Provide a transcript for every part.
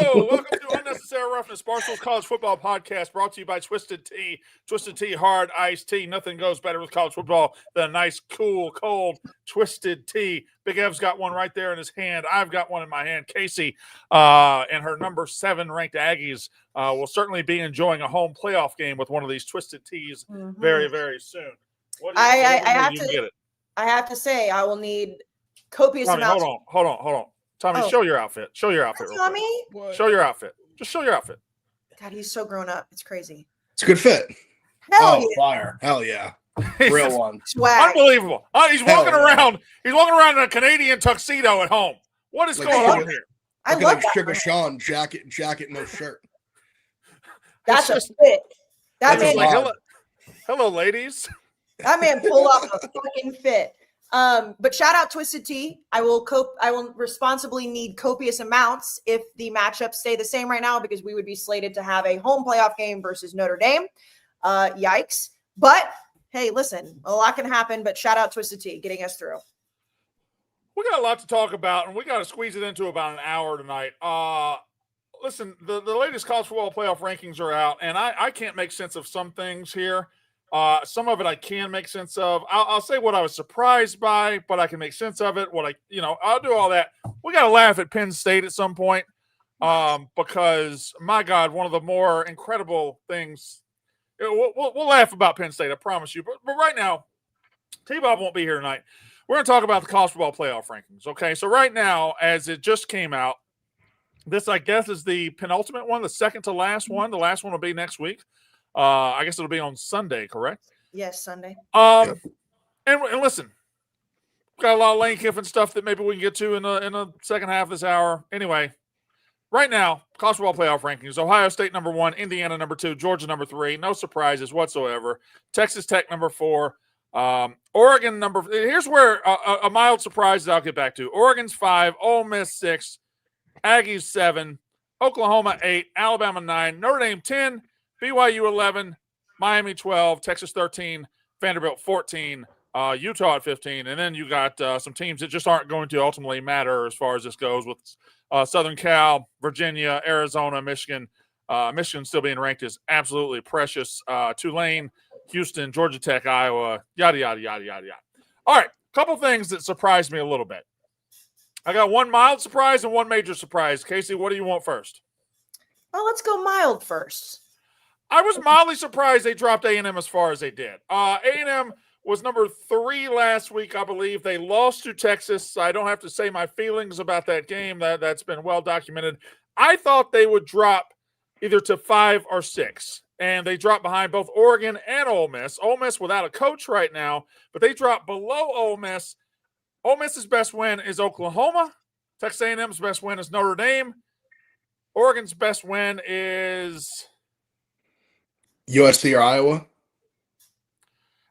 Hello, welcome to Unnecessary Roughness, Barstool's college football podcast, brought to you by Twisted Tea. Twisted Tea, hard iced tea. Nothing goes better with college football than a nice, cool, cold Twisted Tea. Big Ev's got one right there in his hand. I've got one in my hand. Kayce and her number 7 ranked Aggies will certainly be enjoying a home playoff game with one of these Twisted Teas very, very soon. I have to say, I will need copious amounts. Hold on. Tommy, show your outfit. Show your outfit. Tommy? Show your outfit. Just show your outfit. God, he's so grown up. It's crazy. It's a good fit. Hell yeah. Fire. Hell yeah. Real one. Swag. Unbelievable. He's walking around. He's walking around in a Canadian tuxedo at home. What is going on here? I love that. Sugar Sean jacket, no shirt. That's a fit. That man, like, hello, ladies. That man pulled off a fucking fit. But shout out Twisted Tea. I will responsibly need copious amounts if the matchups stay the same right now, because we would be slated to have a home playoff game versus Notre Dame. Yikes. But hey, listen, a lot can happen, but shout out Twisted Tea getting us through. We got a lot to talk about, and we got to squeeze it into about an hour tonight. Listen, the latest college football playoff rankings are out, and I can't make sense of some things here. Some of it I can make sense of. I'll say what I was surprised by, but I can make sense of it. I'll do all that. We got to laugh at Penn State at some point because, my God, one of the more incredible things. We'll laugh about Penn State, I promise you. But right now, T-Bob won't be here tonight. We're going to talk about the college football playoff rankings. Okay, so right now, as it just came out, this I guess is the penultimate one, the second to last one. The last one will be next week. I guess it'll be on Sunday, correct? Yes, Sunday. And listen, got a lot of Lane Kiffin stuff that maybe we can get to in the second half of this hour. Anyway, right now, college football playoff rankings: Ohio State number 1, Indiana number 2, Georgia number 3. No surprises whatsoever. Texas Tech number 4, Oregon number. Here's where a mild surprise that I'll get back to: Oregon's 5, Ole Miss 6, Aggies 7, Oklahoma 8, Alabama 9, Notre Dame 10. BYU 11, Miami 12, Texas 13, Vanderbilt 14, Utah at 15. And then you got some teams that just aren't going to ultimately matter as far as this goes with Southern Cal, Virginia, Arizona, Michigan. Michigan still being ranked as absolutely precious. Tulane, Houston, Georgia Tech, Iowa, yada, yada, yada, yada, yada. All right, couple things that surprised me a little bit. I got one mild surprise and one major surprise. Kayce, what do you want first? Well, let's go mild first. I was mildly surprised they dropped A&M as far as they did. A&M was number 3 last week, I believe. They lost to Texas. I don't have to say my feelings about that game. That's been well documented. I thought they would drop either to 5 or 6, and they dropped behind both Oregon and Ole Miss. Ole Miss without a coach right now, but they dropped below Ole Miss. Ole Miss's best win is Oklahoma. Texas A&M's best win is Notre Dame. Oregon's best win is USC or Iowa?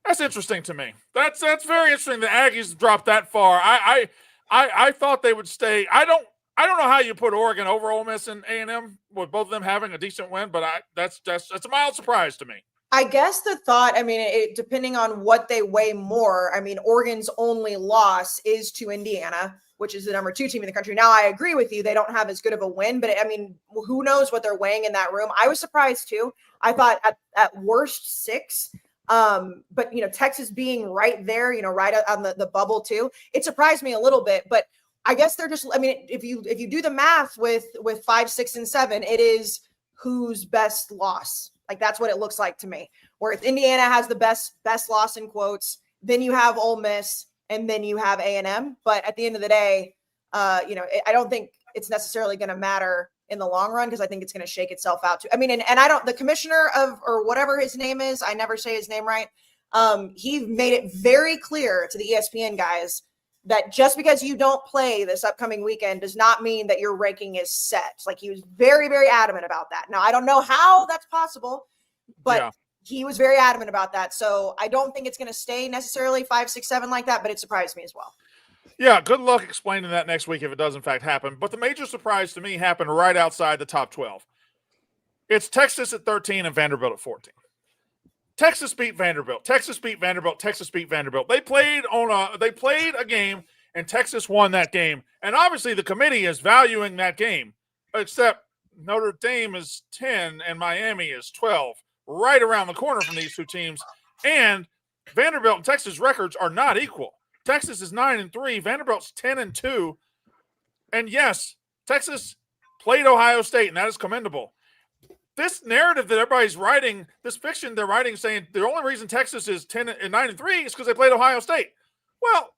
That's interesting to me. That's very interesting. The Aggies dropped that far. I thought they would stay. I don't know how you put Oregon over Ole Miss and A&M with both of them having a decent win, but that's a mild surprise to me. I guess the thought, depending on what they weigh more, Oregon's only loss is to Indiana, which is the number 2 team in the country. Now, I agree with you. They don't have as good of a win, but who knows what they're weighing in that room. I was surprised too. I thought at worst 6, but Texas being right there, right on the bubble too, it surprised me a little bit, but I guess they're just, if you do the math with 5, 6, and 7, it is whose best loss. Like that's what it looks like to me, where if Indiana has the best loss in quotes, then you have Ole Miss, and then you have A&M. But at the end of the day, I don't think it's necessarily going to matter in the long run, because I think it's going to shake itself out too. And the commissioner or whatever his name is, I never say his name right. He made it very clear to the ESPN guys that just because you don't play this upcoming weekend does not mean that your ranking is set. Like he was very, very adamant about that. Now, I don't know how that's possible, but he was very adamant about that. So I don't think it's going to stay necessarily 5, 6, 7 like that, but it surprised me as well. Yeah, good luck explaining that next week if it does in fact happen. But the major surprise to me happened right outside the top 12. It's Texas at 13 and Vanderbilt at 14. Texas beat Vanderbilt. Texas beat Vanderbilt. Texas beat Vanderbilt. They played a game, and Texas won that game. And obviously the committee is valuing that game, except Notre Dame is 10 and Miami is 12, right around the corner from these two teams. And Vanderbilt and Texas records are not equal. Texas is 9-3, Vanderbilt's 10-2. And yes, Texas played Ohio State, and that is commendable. This narrative that everybody's writing, this fiction they're writing, saying the only reason Texas is 9-3 is because they played Ohio State. Well,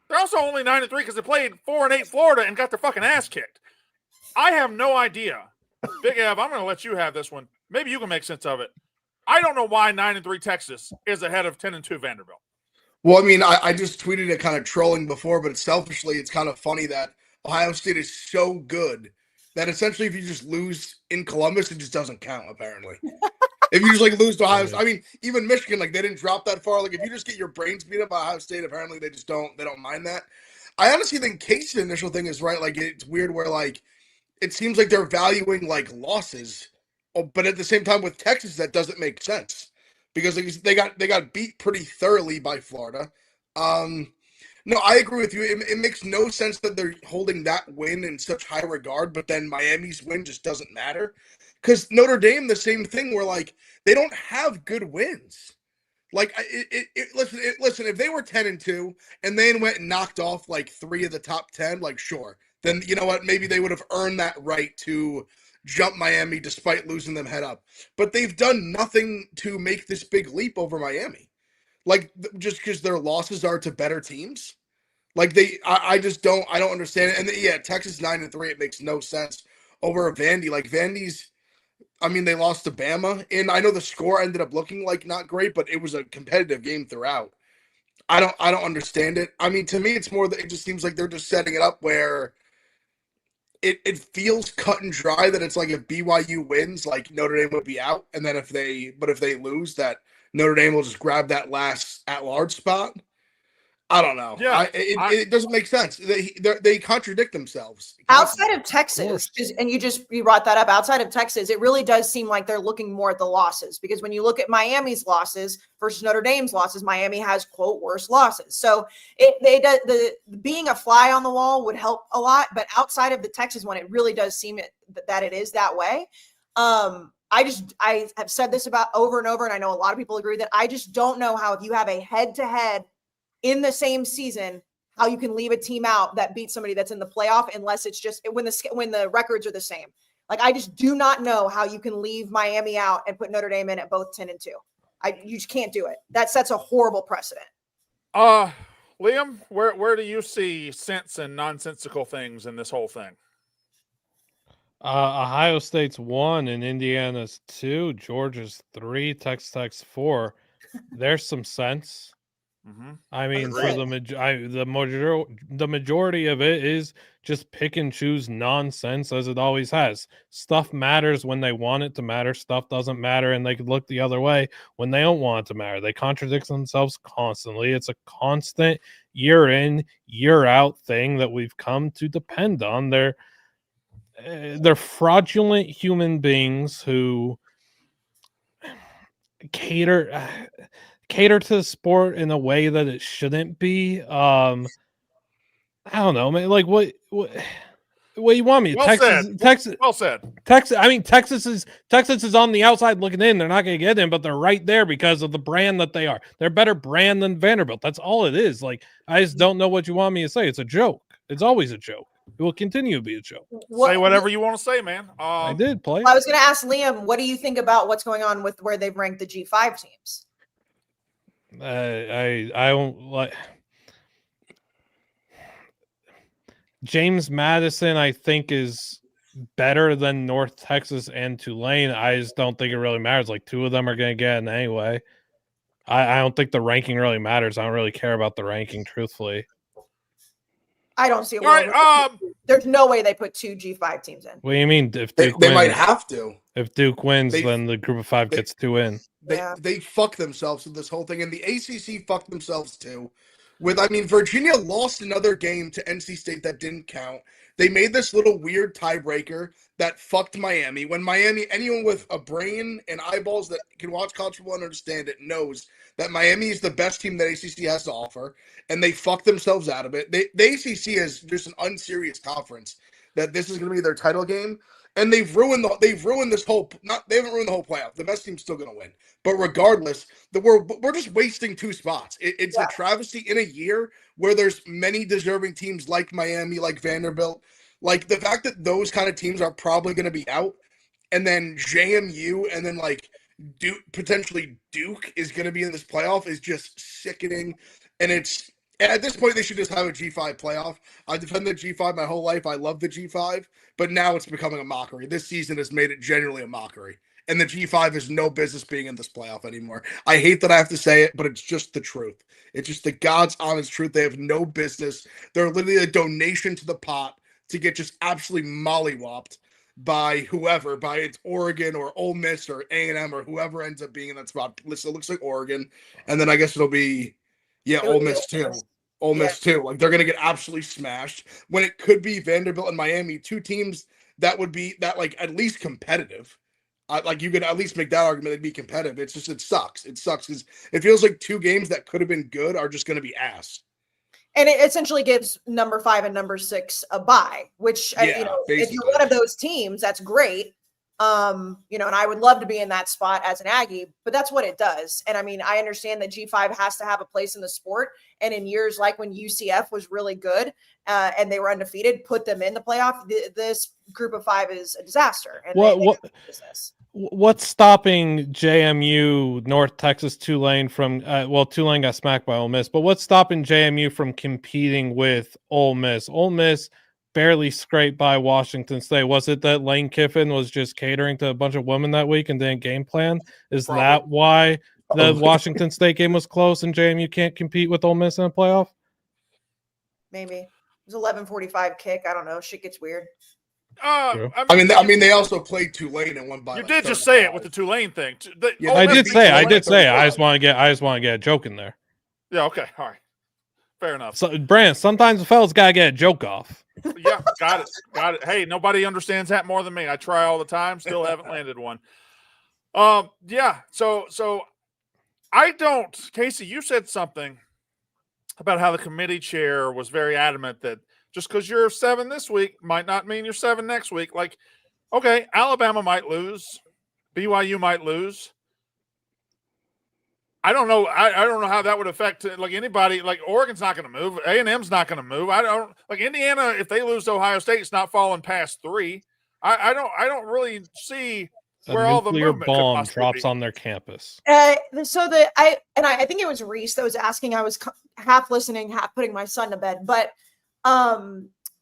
they're also only 9-3 because they played 4-8 Florida and got their fucking ass kicked. I have no idea. Big Ev, I'm going to let you have this one. Maybe you can make sense of it. I don't know why 9-3 Texas is ahead of 10-2 Vanderbilt. Well, I mean, I just tweeted it kind of trolling before, but selfishly, it's kind of funny that Ohio State is so good that essentially if you just lose in Columbus, it just doesn't count, apparently. If you just, like, lose to Ohio State. I mean, even Michigan, like, they didn't drop that far. Like, if you just get your brains beat up by Ohio State, apparently they don't mind that. I honestly think Kayce's initial thing is right. Like, it's weird where, like, it seems like they're valuing, like, losses. But at the same time with Texas, that doesn't make sense. Because they got beat pretty thoroughly by Florida. No, I agree with you. It makes no sense that they're holding that win in such high regard, but then Miami's win just doesn't matter. Because Notre Dame, the same thing, where, like, they don't have good wins. Like, listen, if they were 10-2 and they went and knocked off, like, 3 of the top 10, like, sure. Then, you know what, maybe they would have earned that right to jump Miami despite losing them head up. But they've done nothing to make this big leap over Miami. Like, just because their losses are to better teams. Like, I don't understand it. And yeah, Texas 9-3, it makes no sense over Vandy. Like, Vandy's, I mean, they lost to Bama, and I know the score ended up looking like not great, but it was a competitive game throughout. I don't understand it. I mean, to me, it's more that it just seems like they're just setting it up where it feels cut and dry that it's like if BYU wins, like Notre Dame would be out, and then if they lose, that Notre Dame will just grab that last at-large spot. I don't know. Yeah, it doesn't make sense. They contradict themselves. Outside of Texas, and you brought that up, outside of Texas, it really does seem like they're looking more at the losses, because when you look at Miami's losses versus Notre Dame's losses, Miami has, quote, worse losses. So being a fly on the wall would help a lot, but outside of the Texas one, it really does seem that it is that way. I have said this about over and over, and I know a lot of people agree that I just don't know how, if you have a head-to-head in the same season, how you can leave a team out that beats somebody that's in the playoff, unless it's just when the records are the same. Like, I just do not know how you can leave Miami out and put Notre Dame in at both 10-2. You just can't do it. That sets a horrible precedent. Liam, where do you see sense and nonsensical things in this whole thing? Ohio State's 1 and Indiana's 2, Georgia's 3, Texas Tech's 4. There's some sense. Mm-hmm. I mean, for the majority of it is just pick and choose nonsense, as it always has. Stuff matters when they want it to matter. Stuff doesn't matter, and they could look the other way when they don't want it to matter. They contradict themselves constantly. It's a constant year in, year out thing that we've come to depend on. They're fraudulent human beings who cater to the sport in a way that it shouldn't be. I don't know, man. Like, what you want me? Texas. Well said. Texas. I mean, Texas is on the outside looking in. They're not going to get in, but they're right there because of the brand that they are. They're a better brand than Vanderbilt. That's all it is. Like, I just don't know what you want me to say. It's a joke. It's always a joke. It will continue to be a joke. Say whatever you want to say, man. I did play. I was going to ask Liam, what do you think about what's going on with where they've ranked the G5 teams? I don't like James Madison. I think is better than North Texas and Tulane. I just don't think it really matters. Like, 2 of them are going to get in anyway. I don't think the ranking really matters. I don't really care about the ranking, truthfully. I don't see it. Right, there's no way they put 2 G5 teams in. What do you mean? If they might have to. If Duke wins, then the group of 5 gets 2 in. They fuck themselves with this whole thing, and the ACC fucked themselves too. Virginia lost another game to NC State that didn't count. They made this little weird tiebreaker that fucked Miami. When Miami, anyone with a brain and eyeballs that can watch college football and understand it, knows that Miami is the best team that ACC has to offer, and they fucked themselves out of it. The ACC is just an unserious conference that this is going to be their title game. And they've ruined this whole they haven't ruined the whole playoff. The best team's still going to win. But regardless, we're just wasting 2 spots. It's a travesty in a year where there's many deserving teams like Miami, like Vanderbilt. Like the fact that those kind of teams are probably going to be out, and then JMU and then like potentially Duke is going to be in this playoff is just sickening. And at this point, they should just have a G5 playoff. I defended G5 my whole life. I love the G5, but now it's becoming a mockery. This season has made it genuinely a mockery. And the G5 has no business being in this playoff anymore. I hate that I have to say it, but it's just the truth. It's just the God's honest truth. They have no business. They're literally a donation to the pot to get just absolutely mollywopped by whoever, by it's Oregon or Ole Miss or A&M or whoever ends up being in that spot. Listen, it looks like Oregon. And then I guess it'll be Ole Miss too. Ole Miss too. Like they're gonna get absolutely smashed when it could be Vanderbilt and Miami, 2 teams that would be like at least competitive. Like you could at least make that argument they'd be competitive. It's just it sucks. It sucks because it feels like 2 games that could have been good are just gonna be ass. And it essentially gives number 5 and number 6 a bye, which if you're one of those teams, that's great. And I would love to be in that spot as an Aggie, but that's what it does. And I mean, I understand that G5 has to have a place in the sport. And in years like when UCF was really good and they were undefeated, put them in the playoff. This group of 5 is a disaster. And what's stopping JMU, North Texas, Tulane from Tulane got smacked by Ole Miss, but what's stopping JMU from competing with Ole Miss? Ole Miss barely scraped by Washington State. Was it that Lane Kiffin was just catering to a bunch of women that week and didn't game plan? Is that why the Washington State game was close and JMU can't compete with Ole Miss in a playoff? Maybe. It was 11:45 kick. I don't know. Shit gets weird. I mean, they also played Tulane and won by. You did just say it with the Tulane thing. I did say. I just want to get a joke in there. Yeah. Okay. All right. Fair enough. So, Brand, sometimes the fellas gotta get a joke off. Yeah, got it. Hey, nobody understands that more than me. I try all the time, still haven't landed one. Yeah. So I don't. Kayce, you said something about how the committee chair was very adamant that just because you're 7 this week might not mean you're 7 next week. Like, okay, Alabama might lose, BYU might lose. I don't know. I don't know how that would affect like anybody. Like Oregon's not going to move. A&M's not going to move. I don't like Indiana. If they lose to Ohio State, it's not falling past 3. I don't really see where all the movement bomb drops on their campus. I think it was Reese that was asking. I was half listening, half putting my son to bed, but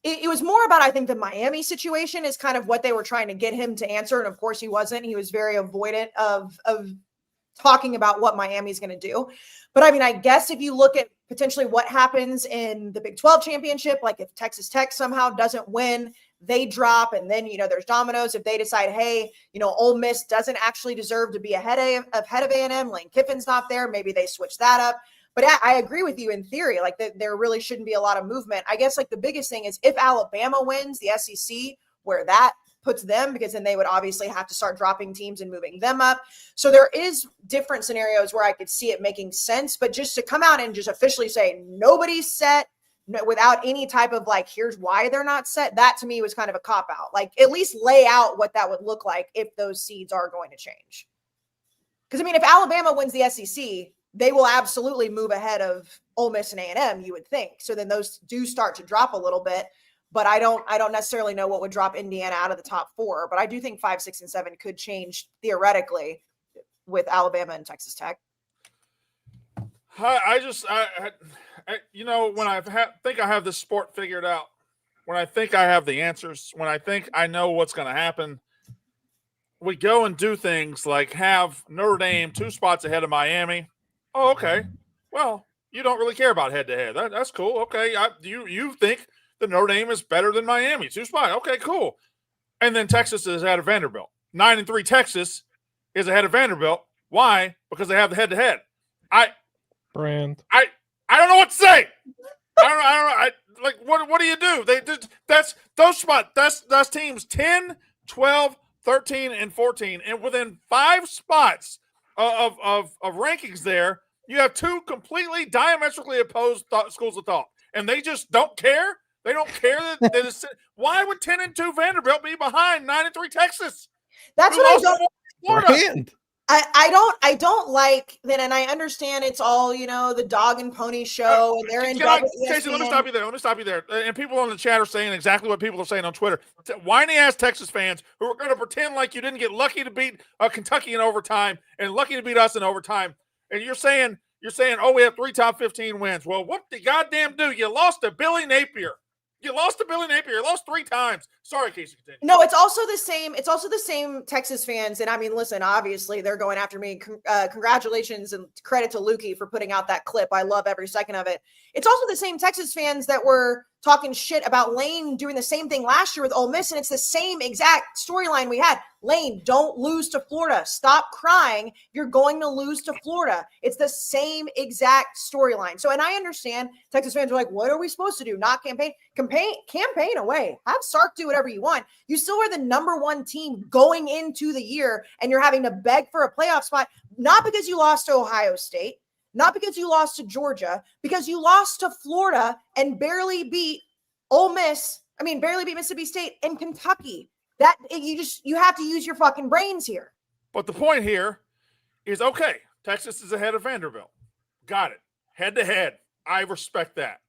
it was more about, I think, the Miami situation is kind of what they were trying to get him to answer, and of course he wasn't. He was very avoidant of talking about what Miami's going to do. But I mean, I guess if you look at potentially what happens in the Big 12 championship, like if Texas Tech somehow doesn't win, they drop, and then, there's dominoes. If they decide, hey, Ole Miss doesn't actually deserve to be ahead of A&M, Lane Kiffin's not there, maybe they switch that up. But I agree with you in theory, like there really shouldn't be a lot of movement. I guess like the biggest thing is if Alabama wins the SEC, where that puts them, because then they would obviously have to start dropping teams and moving them up. So there is different scenarios where I could see it making sense, but just to come out and just officially say nobody's set without any type of like, here's why they're not set. That to me was kind of a cop out. Like at least lay out what that would look like if those seeds are going to change. Because I mean, if Alabama wins the SEC, they will absolutely move ahead of Ole Miss and A&M, you would think. So then those do start to drop a little bit. But I don't necessarily know what would drop Indiana out of the top 4. But I do think 5, 6, and 7 could change theoretically with Alabama and Texas Tech. When I think I have this sport figured out, when I think I have the answers, when I think I know what's going to happen, we go and do things like have Notre Dame 2 spots ahead of Miami. Oh, okay. Well, you don't really care about head-to-head. That's cool. Okay, you think the Notre Dame is better than Miami. 2 spots. Okay, cool. And then Texas is ahead of Vanderbilt. 9-3 Texas is ahead of Vanderbilt. Why? Because they have the head-to-head. I don't know what to say. I don't know. What do you do? That's teams 10, 12, 13, and 14. And within 5 spots of rankings there, you have 2 completely diametrically opposed schools of thought. And they just don't care. They don't care that it's, why would 10-2 Vanderbilt be behind 9-3 Texas? That's Who what I lost don't. Florida? Brand. I don't like that, and I understand it's all the dog and pony show, and they're in bed with Kayce, let me ESPN. stop you there. Let me stop you there. And people on the chat are saying exactly what people are saying on Twitter. Whiny ass Texas fans who are going to pretend like you didn't get lucky to beat Kentucky in overtime and lucky to beat us in overtime. And you're saying, oh, we have 3 top 15 wins. Well, what the goddamn do? You lost to Billy Napier. You lost 3 times. Sorry, Kayce. Continue. No, it's also the same. It's also the same Texas fans. And I mean, listen, obviously they're going after me. Congratulations and credit to Lukey for putting out that clip. I love every second of it. It's also the same Texas fans that were talking shit about Lane doing the same thing last year with Ole Miss. And it's the same exact storyline we had. Lane, don't lose to Florida. Stop crying. You're going to lose to Florida. It's the same exact storyline. So, and I understand Texas fans are like, what are we supposed to do? Not campaign away. Have Sark do whatever you want. You still are the number 1 team going into the year, and you're having to beg for a playoff spot, not because you lost to Ohio State, not because you lost to Georgia, because you lost to Florida and barely beat barely beat Mississippi State and Kentucky. That you have to use your fucking brains here. But the point here is, okay, Texas is ahead of Vanderbilt. Got it. Head to head. I respect that.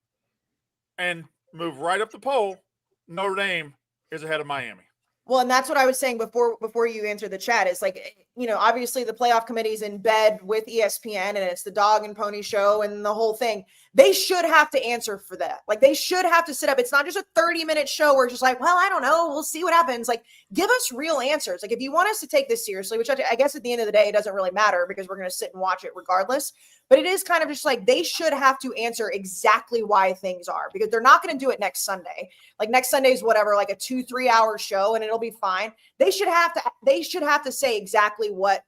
And move right up the poll. Notre Dame is ahead of Miami. Well, and that's what I was saying before you answered the chat. It's like, obviously the playoff committee's in bed with ESPN and it's the dog and pony show and the whole thing. They should have to answer for that. Like, they should have to sit up. It's not just a 30-minute show where it's just like, well, I don't know. We'll see what happens. Like, give us real answers. Like, if you want us to take this seriously, which I guess at the end of the day, it doesn't really matter because we're going to sit and watch it regardless. But it is kind of just like they should have to answer exactly why things are, because they're not going to do it next Sunday. Like, next Sunday is whatever, like a 2-3 hour show, and it'll be fine. They should have to say exactly what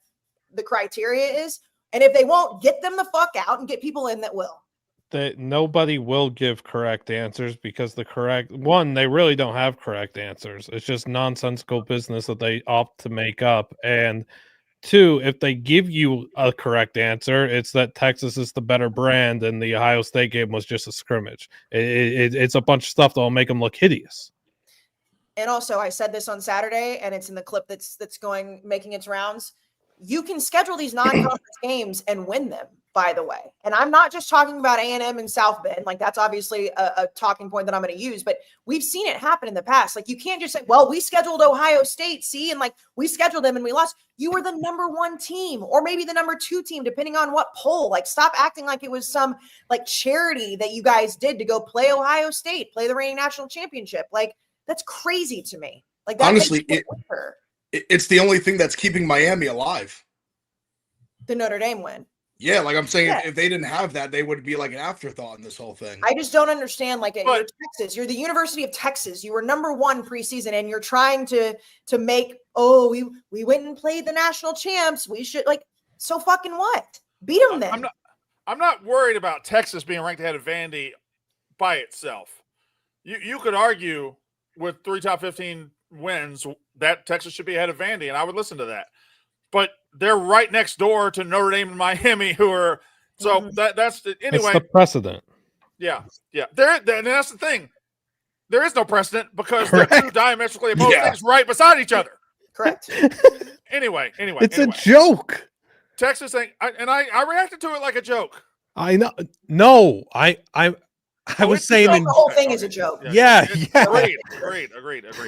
the criteria is. And if they won't, get them the fuck out and get people in that will. That nobody will give correct answers because they really don't have correct answers. It's just nonsensical business that they opt to make up. And 2, if they give you a correct answer, it's that Texas is the better brand and the Ohio State game was just a scrimmage. It's a bunch of stuff that will make them look hideous. And also, I said this on Saturday, and it's in the clip that's making its rounds. You can schedule these non-conference games and win them, by the way. And I'm not just talking about A&M and South Bend. Like, that's obviously a talking point that I'm going to use, but we've seen it happen in the past. Like, you can't just say, well, we scheduled Ohio State, see, and like we scheduled them and we lost. You were the number 1 team or maybe the number 2 team, depending on what poll. Like, stop acting like it was some like charity that you guys did to go play Ohio State, play the reigning national championship. Like, that's crazy to me. Like, that honestly, it's the only thing that's keeping Miami alive. The Notre Dame win. Yeah, like I'm saying, if they didn't have that, they would be like an afterthought in this whole thing. I just don't understand. Like, you're Texas. You're the University of Texas. You were number 1 preseason, and you're trying to make, we went and played the national champs. We should, like, so fucking what? Beat them then. I'm not worried about Texas being ranked ahead of Vandy by itself. You could argue with 3 top 15 wins that Texas should be ahead of Vandy, and I would listen to that. But they're right next door to Notre Dame and Miami, who are that's anyway. It's the precedent. Yeah. And that's the thing. There is no precedent because they're 2 diametrically opposed things right beside each other. Correct. Anyway, it's a joke. Texas thing, I reacted to it like a joke. I know. No, I was saying the whole thing is a joke. Yeah. Agreed. Thank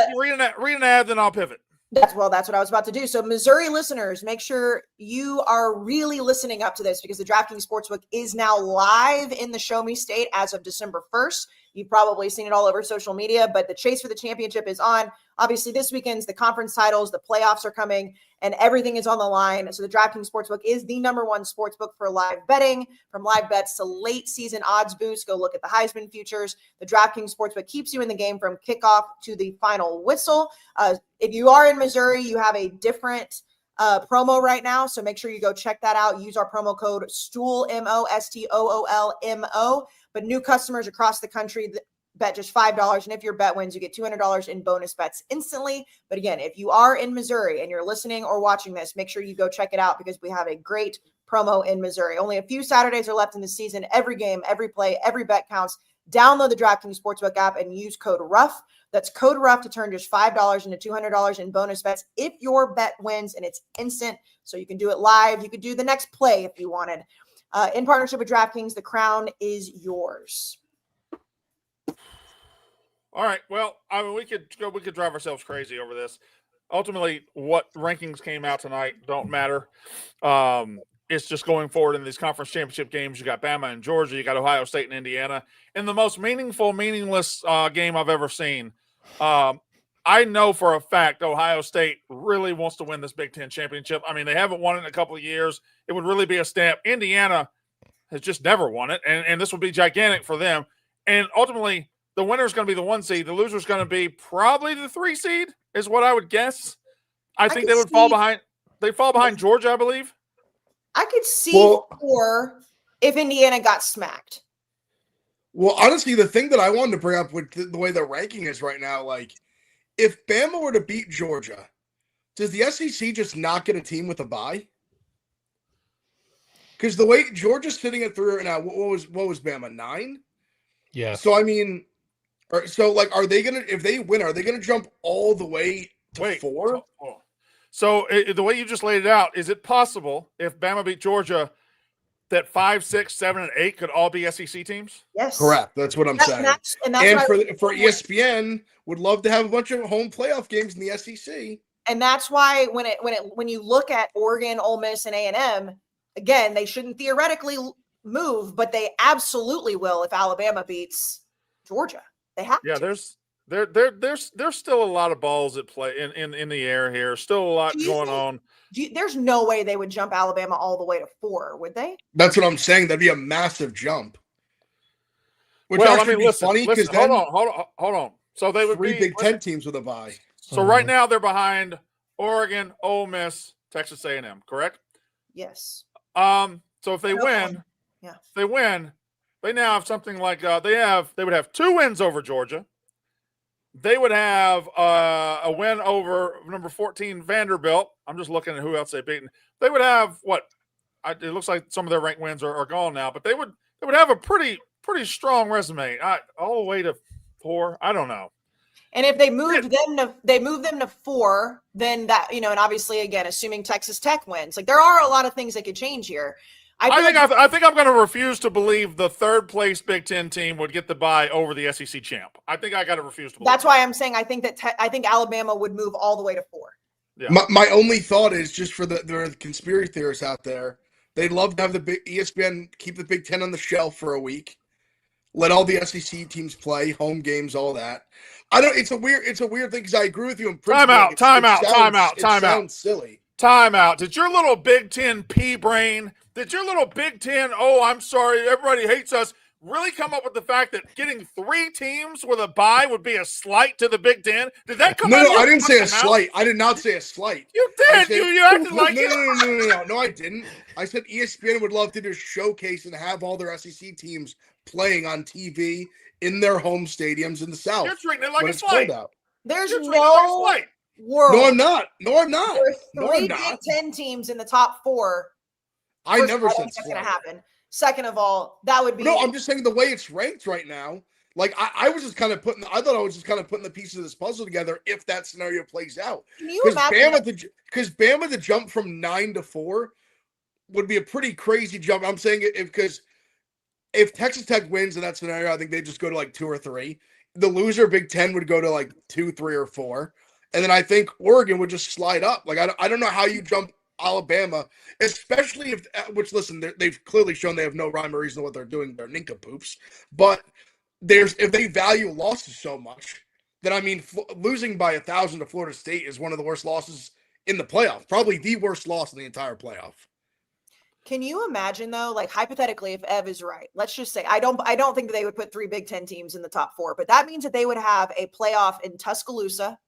you. Read an ad, then I'll pivot. That's what I was about to do. So, Missouri listeners, make sure you are really listening up to this because the DraftKings Sportsbook is now live in the Show Me State as of December 1st. You've probably seen it all over social media, but the chase for the championship is on. Obviously, this weekend's the conference titles, the playoffs are coming, and everything is on the line. So the DraftKings Sportsbook is the number 1 sportsbook for live betting. From live bets to late season odds boost, go look at the Heisman futures. The DraftKings Sportsbook keeps you in the game from kickoff to the final whistle. If you are in Missouri, you have a different promo right now, so make sure you go check that out. Use our promo code STOOLMO, STOOLMO. But new customers across the country bet just $5, and if your bet wins, you get $200 in bonus bets instantly. But again, if you are in Missouri and you're listening or watching this, make sure you go check it out because we have a great promo in Missouri. Only a few Saturdays are left in the season. Every game, every play, every bet counts. Download the DraftKings Sportsbook app and use code RUFF. That's code RUFF to turn just $5 into $200 in bonus bets if your bet wins, and it's instant. So you can do it live. You could do the next play if you wanted. In partnership with DraftKings, the crown is yours. All right. Well, I mean, we could drive ourselves crazy over this. Ultimately, what rankings came out tonight don't matter. It's just going forward in these conference championship games. You got Bama and Georgia. You got Ohio State and Indiana. In the most meaningless game I've ever seen. I know for a fact Ohio State really wants to win this Big Ten championship. I mean, they haven't won it in a couple of years. It would really be a stamp. Indiana has just never won it, and this would be gigantic for them. And ultimately, the winner is going to be the 1 seed. The loser is going to be probably the 3 seed, is what I would guess. I think they would fall behind. They fall behind Georgia, I believe. I could see 4 if Indiana got smacked. Well, honestly, the thing that I wanted to bring up with the way the ranking is right now, like, if Bama were to beat Georgia, does the SEC just not get a team with a bye? Because the way Georgia's sitting at 3 right now, what was Bama, 9? Yeah. So I mean, are they gonna, if they win, are they gonna jump all the way to 4? So the way you just laid it out, is it possible if Bama beat Georgia that 5, 6, 7, and 8 could all be SEC teams? Yes, correct. That's what I'm saying. And for ESPN, would love to have a bunch of home playoff games in the SEC. And that's why when you look at Oregon, Ole Miss, and A&M, again, they shouldn't theoretically move, but they absolutely will if Alabama beats Georgia. They have to. Yeah, there's still a lot of balls at play in the air here. Still a lot going on. There's no way they would jump Alabama all the way to 4, would they? That's what I'm saying. That'd be a massive jump. Which be funny because hold on. So they would 3 be Big Ten teams with a bye. So right now they're behind Oregon, Ole Miss, Texas A&M, correct? Yes. So if they win, they now have something like they would have 2 wins over Georgia. They would have a win over number 14 Vanderbilt. I'm just looking at who else they've beaten. They would have it looks like some of their ranked wins are gone now, but they would have a pretty strong resume. All the way to 4. I don't know. And if they moved them to 4, then that, and obviously again, assuming Texas Tech wins, like there are a lot of things that could change here. I think I'm going to refuse to believe the 3rd place Big Ten team would get the bye over the SEC champ. I think I got to refuse to believe. That's why I'm saying I think Alabama would move all the way to 4. Yeah. My only thought is just for the conspiracy theorists out there, they'd love to have the ESPN keep the Big Ten on the shelf for a week, let all the SEC teams play home games, all that. It's a weird thing because I agree with you in principle. Time out. It sounds silly. Time out. Did your little Big Ten pea brain? Did your little Big Ten, I'm sorry, everybody hates us, really come up with the fact that getting 3 teams with a bye would be a slight to the Big Ten? Did that come out? No, I didn't say a slight. I did not say a slight. You did. You acted like it. No, I didn't. I said ESPN would love to just showcase and have all their SEC teams playing on TV in their home stadiums in the South. You're treating it like a slight. There's no world. No, I'm not. There are 3 Big Ten teams in the top 4. I never said that's going to happen. Second of all, that would be. No, I'm just saying the way it's ranked right now. Like I was just kind of putting. I thought I was just kind of putting the pieces of this puzzle together if that scenario plays out. Can you imagine? Because Bama to jump from 9 to 4 would be a pretty crazy jump. I'm saying because if Texas Tech wins in that scenario, I think they just go to like 2 or 3. The loser Big Ten would go to like 2, 3, or 4, and then I think Oregon would just slide up. Like I don't know how you jump Alabama, especially listen, they've clearly shown they have no rhyme or reason to what they're doing. They're nincompoops. But if they value losses so much, then I mean, losing by 1,000 to Florida State is one of the worst losses in the playoff. Probably the worst loss in the entire playoff. Can you imagine though, like hypothetically, if Ev is right, let's just say I don't think that they would put 3 Big Ten teams in the top 4, but that means that they would have a playoff in Tuscaloosa,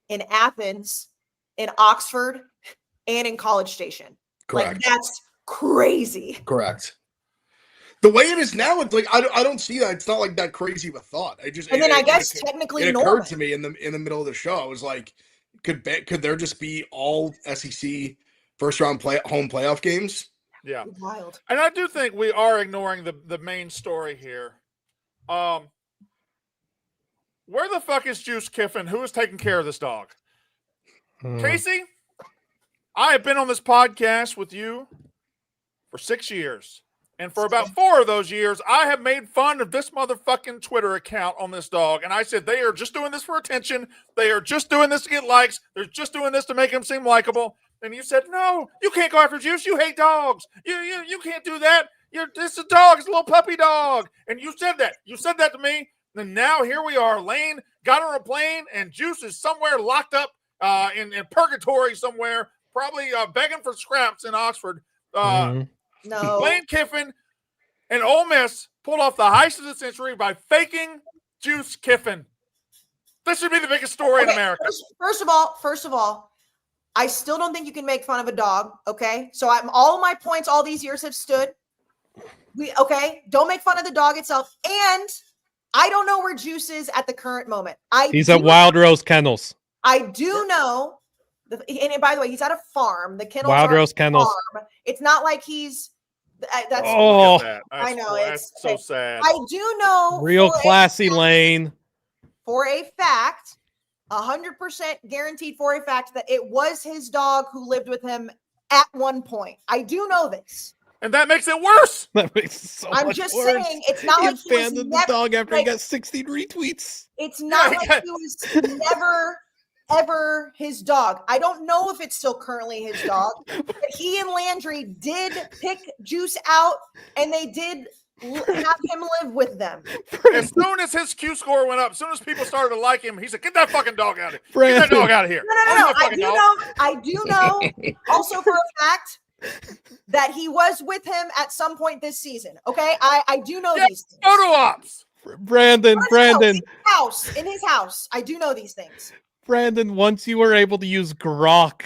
in Athens, in Oxford, and in College Station. Correct. Like that's crazy. Correct. The way it is now, it's like I don't see that. It's not like that crazy of a thought. I guess technically it occurred to me in the middle of the show. I was like, could there just be all SEC first round home playoff games? Yeah, wild. And I do think we are ignoring the main story here. Where the fuck is Juice Kiffin? Who is taking care of this dog? Kayce, I have been on this podcast with you for 6 years. And for about 4 of those years, I have made fun of this motherfucking Twitter account on this dog. And I said, they are just doing this for attention. They are just doing this to get likes. They're just doing this to make him seem likable. And you said, no, you can't go after Juice. You hate dogs. You can't do that. It's a dog. It's a little puppy dog. And you said that. You said that to me. And now here we are. Lane got on a plane, and Juice is somewhere locked up in purgatory somewhere, probably begging for scraps in Oxford. No. Lane Kiffin and Ole Miss pulled off the heist of the century by faking Juice Kiffin. This should be the biggest story in America. First of all, I still don't think you can make fun of a dog. Okay, so all my points all these years have stood. Don't make fun of the dog itself, and I don't know where Juice is at the current moment. He's at Wild Rose Kennels. I do know. And by the way, he's at a farm. The kennels Wild are Rose Kennels. Farm. It's not like he's. That's. I know it's so sad. I do know. Real classy Lane. For a fact, 100% guaranteed for a fact that it was his dog who lived with him at one point. I do know this. And that makes it worse. That makes it so I'm much just worse. saying, it's not like he was abandoned the dog after he got 16 retweets. It's not like he was never, ever his dog. I don't know if it's still currently his dog, but he and Landry did pick Juice out, and they did have him live with them. As soon as his Q score went up, as soon as people started to like him, he said, "Get that fucking dog out of here! Get that dog out of here!" No. I do know. Also, for a fact, that he was with him at some point this season. Okay, I do know these things. Photo ops. Brandon. In his house. I do know these things. Brandon, once you were able to use Grok,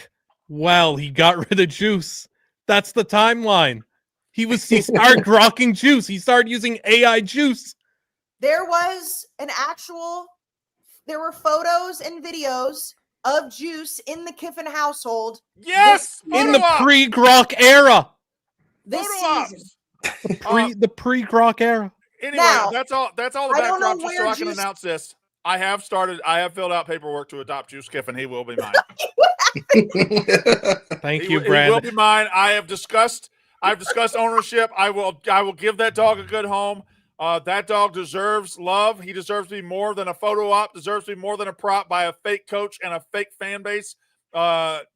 he got rid of Juice. That's the timeline. He started grokking Juice. He started using AI Juice. There were photos and videos of Juice in the Kiffin household. Yes, in the pre-Grok era. This season. The pre-Grok era. Anyway, now, that's all the backdrop just so I can announce this. I have filled out paperwork to adopt Juice Kiffin. He will be mine. Thank you, Brandon. He will be mine. I've discussed ownership. I will give that dog a good home. That dog deserves love. He deserves to be more than a photo op, deserves to be more than a prop by a fake coach and a fake fan base.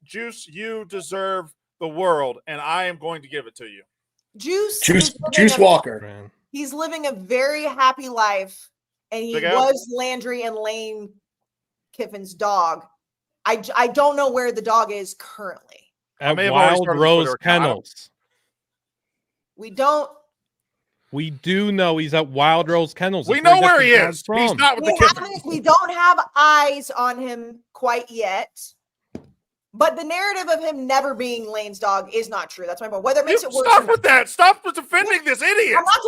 Juice, you deserve the world, and I am going to give it to you. Juice Walker. He's living a very happy life, and he was Landry and Lane Kiffin's dog. I don't know where the dog is currently. At Wild Rose Kennels. We don't. We do know he's at Wild Rose Kennels. We know where he is. He's not with the Kiffins. We don't have eyes on him quite yet. But the narrative of him never being Lane's dog is not true. That's my point. Whether it makes it worse. Stop with that. Stop defending this idiot. I'm not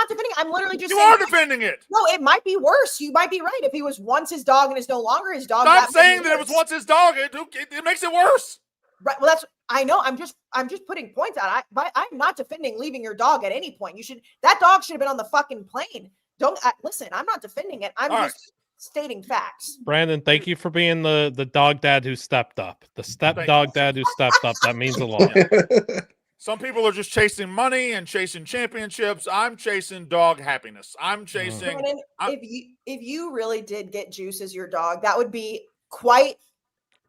defending it. I'm literally just saying. You are defending it. No, it might be worse. You might be right. If he was once his dog and is no longer his dog. Stop saying that it was once his dog. It makes it worse. Right. Well, I know. I'm just putting points out. I'm not defending leaving your dog at any point. That dog should have been on the fucking plane. Listen. I'm not defending it. I'm just stating facts. Brandon, thank you for being the dog dad who stepped up. The dog dad who stepped up. That means a lot. Some people are just chasing money and chasing championships. I'm chasing dog happiness. I'm chasing. Brandon, if you really did get Juice as your dog, that would be quite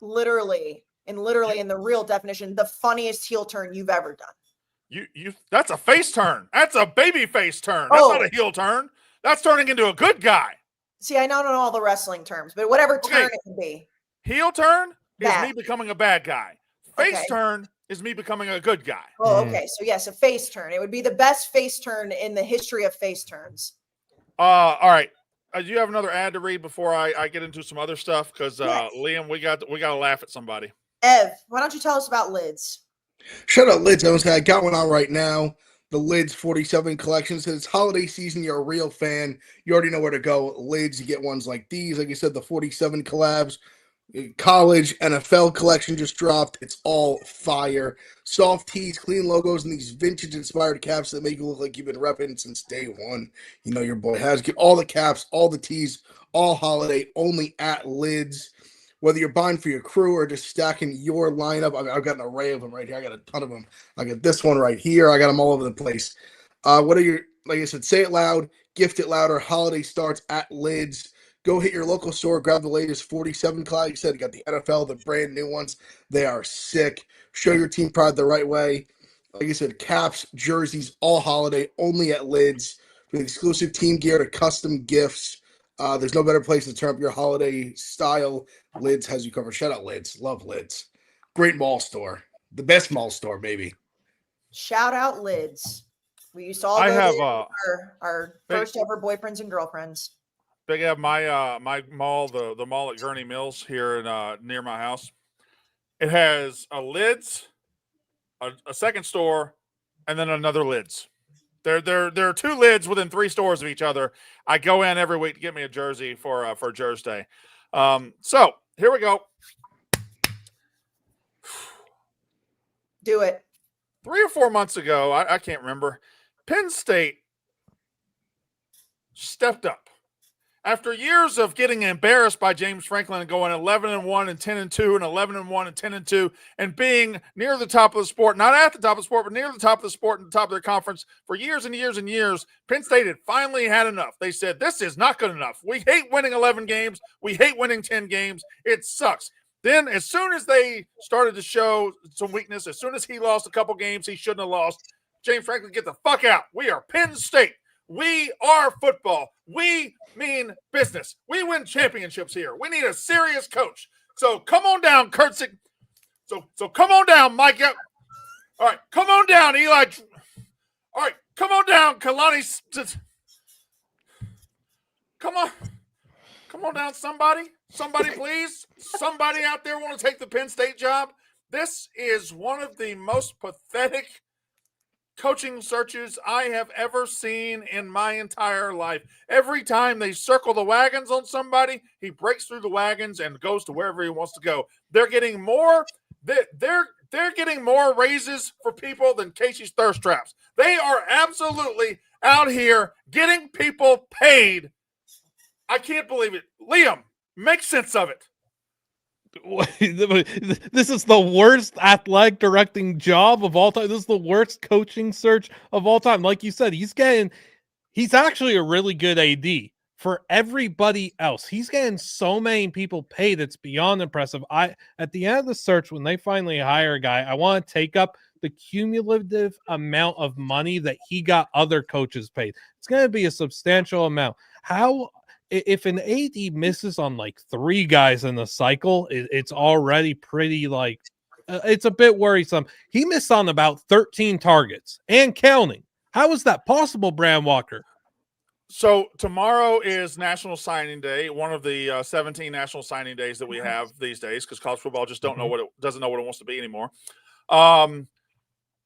literally in the real definition, the funniest heel turn you've ever done. That's a face turn. That's a baby face turn. That's not a heel turn. That's turning into a good guy. See, I don't know all the wrestling terms, but whatever turn it can be. Heel turn is me becoming a bad guy. Face turn is me becoming a good guy. Oh, okay. So yes, a face turn. It would be the best face turn in the history of face turns. All right. Do you have another ad to read before I get into some other stuff? Because Liam, we got to laugh at somebody. Ev, why don't you tell us about lids? Shut up, lids. I got one on right now. The Lids 47 collection says holiday season. You're a real fan. You already know where to go. Lids, you get ones like these. Like you said, the 47 collabs. College, NFL collection just dropped. It's all fire. Soft tees, clean logos, and these vintage-inspired caps that make you look like you've been repping since day one. You know your boy has. Get all the caps, all the tees, all holiday, only at Lids. Whether you're buying for your crew or just stacking your lineup, I mean, I've got an array of them right here. I got a ton of them. I got this one right here. I got them all over the place. What are your, like I said, say it loud, gift it louder. Holiday starts at Lids. Go hit your local store, grab the latest 47 class. You said you got the NFL, the brand new ones. They are sick. Show your team pride the right way. Like I said, caps, jerseys, all holiday, only at Lids. From exclusive team gear to custom gifts. There's no better place to turn up your holiday style. Lids has you covered. Shout out Lids. Love Lids. Great mall store. The best mall store, maybe. Shout out Lids. We used to all I go have to our first ever boyfriends and girlfriends. Big have my my mall, the mall at Gurney Mills here in near my house. It has a Lids, a second store, and then another Lids. There are two Lids within 3 stores of each other. I go in every week to get me a jersey for Jersey Day. So here we go. Do it. 3 or 4 months ago, I can't remember. Penn State stepped up. After years of getting embarrassed by James Franklin and going 11-1 and 10-2 and 11-1 and 10-2 and being near the top of the sport, not at the top of the sport, but near the top of the sport and the top of their conference for years and years and years, Penn State had finally had enough. They said, this is not good enough. We hate winning 11 games. We hate winning 10 games. It sucks. Then as soon as they started to show some weakness, as soon as he lost a couple games he shouldn't have lost, James Franklin, get the fuck out. We are Penn State. We are football. We mean business. We win championships here. We need a serious coach. So come on down, Kurtzik. So come on down, Mike. All right, come on down, Eli. All right, come on down, Kalani. Come on down, somebody. Somebody, please. Somebody out there want to take the Penn State job. This is one of the most pathetic coaching searches I have ever seen in my entire life. Every time they circle the wagons on somebody, he breaks through the wagons and goes to wherever he wants to go. They're getting more. They're getting more raises for people than Kayce's thirst traps. They are absolutely out here getting people paid. I can't believe it. Liam, make sense of it. This is the worst athletic directing job of all time. This is the worst coaching search of all time. Like you said, he's actually a really good AD for everybody else. He's getting so many people paid. It's beyond impressive. At the end of the search, when they finally hire a guy, I want to take up the cumulative amount of money that he got other coaches paid. It's going to be a substantial amount. If an AD misses on like 3 guys in the cycle, it's already pretty it's a bit worrisome. He missed on about 13 targets and counting. How is that possible, Bram Walker? So tomorrow is National Signing Day, one of the 17 national signing days that we have these days because college football just doesn't know what it wants to be anymore.